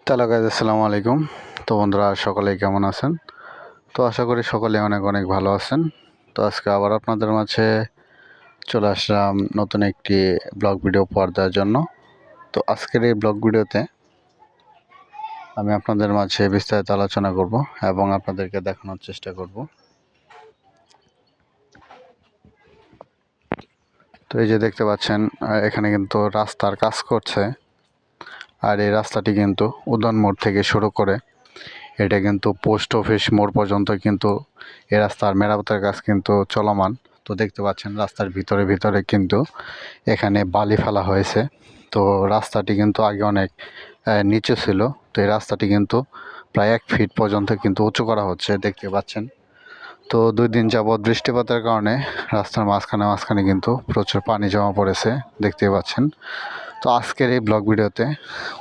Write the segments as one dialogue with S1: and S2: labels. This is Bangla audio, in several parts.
S1: হ্যালো গাইজ, আসসালামু আলাইকুম। তো বন্ধুরা, সকলেই কেমন আছেন? তো আশা করি সকলে অনেক অনেক ভালো আছেন। তো আজকে আবার আপনাদের মাঝে চলে আসলাম নতুন একটি ব্লগ ভিডিও উপহার দেওয়ার জন্য। তো আজকের এই ব্লগ ভিডিওতে আমি আপনাদের মাঝে বিস্তারিত আলোচনা করব এবং আপনাদেরকে দেখানোর চেষ্টা করব। তো এই যে দেখতে পাচ্ছেন, এখানে কিন্তু রাস্তার কাজ করছে। আর এই রাস্তাটি কিন্তু উদ্যান মোড় থেকে শুরু করে এটা কিন্তু পোস্ট অফিস মোড় পর্যন্ত কিন্তু এই রাস্তার মেরামতের কাজ কিন্তু চলমান। তো দেখতে পাচ্ছেন রাস্তার ভিতরে ভিতরে কিন্তু এখানে বালি ফেলা হয়েছে। তো রাস্তাটি কিন্তু আগে অনেক নিচু ছিল। তো এই রাস্তাটি কিন্তু প্রায় 1 ফিট পর্যন্ত কিন্তু উঁচু করা হচ্ছে, দেখতে পাচ্ছেন। তো 2 দিন যাবৎ বৃষ্টিপাতের কারণে রাস্তার মাঝখানে কিন্তু প্রচুর পানি জমা পড়েছে, দেখতে পাচ্ছেন। তো আজকের এই ব্লগ ভিডিওতে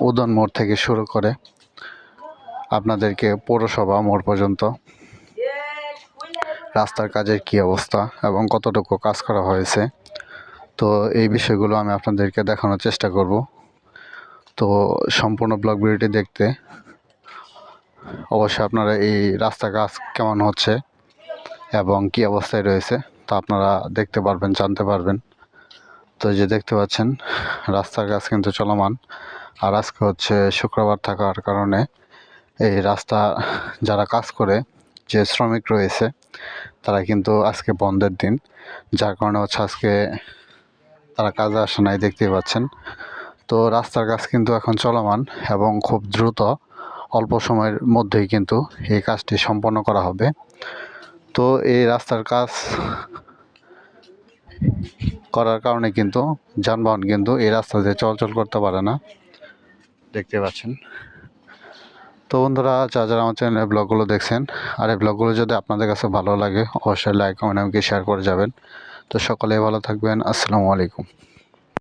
S1: উদয়ন মোড় থেকে শুরু করে আপনাদেরকে পৌরসভা মোড় পর্যন্ত রাস্তার কাজের কী অবস্থা এবং কতটুকু কাজ করা হয়েছে, তো এই বিষয়গুলো আমি আপনাদেরকে দেখানোর চেষ্টা করব। তো সম্পূর্ণ ব্লগ ভিডিওটি দেখতে অবশ্যই আপনারা এই রাস্তার কাজ কেমন হচ্ছে এবং কী অবস্থায় রয়েছে তা আপনারা দেখতে পারবেন, জানতে পারবেন। তো এই যে দেখতে পাচ্ছেন রাস্তার কাজ কিন্তু চলমান। আর আজকে হচ্ছে শুক্রবার থাকার কারণে এই রাস্তা যারা কাজ করে, যে শ্রমিক রয়েছে, তারা কিন্তু আজকে বন্ধের দিন, যার কারণে হচ্ছে আজকে তারা কাজে আসে নাই, দেখতেই পাচ্ছেন। তো রাস্তার কাজ কিন্তু এখন চলমান এবং খুব দ্রুত অল্প সময়ের মধ্যেই কিন্তু এই কাজটি সম্পন্ন করা হবে। তো এই রাস্তার কাজ করার কারণে কিন্তু যানবাহন কিন্তু এই রাস্তা দিয়ে চলাচল করতে পারে না, দেখতে পাচ্ছেন। তো বন্ধুরা, যারা আমার চ্যানেলের ব্লগগুলো দেখছেন, আর এই ব্লগগুলো যদি আপনাদের কাছে ভালো লাগে অবশ্যই লাইক কমেন্ট আমাকে শেয়ার করে যাবেন। তো সকলেই ভালো থাকবেন। আসসালামু আলাইকুম।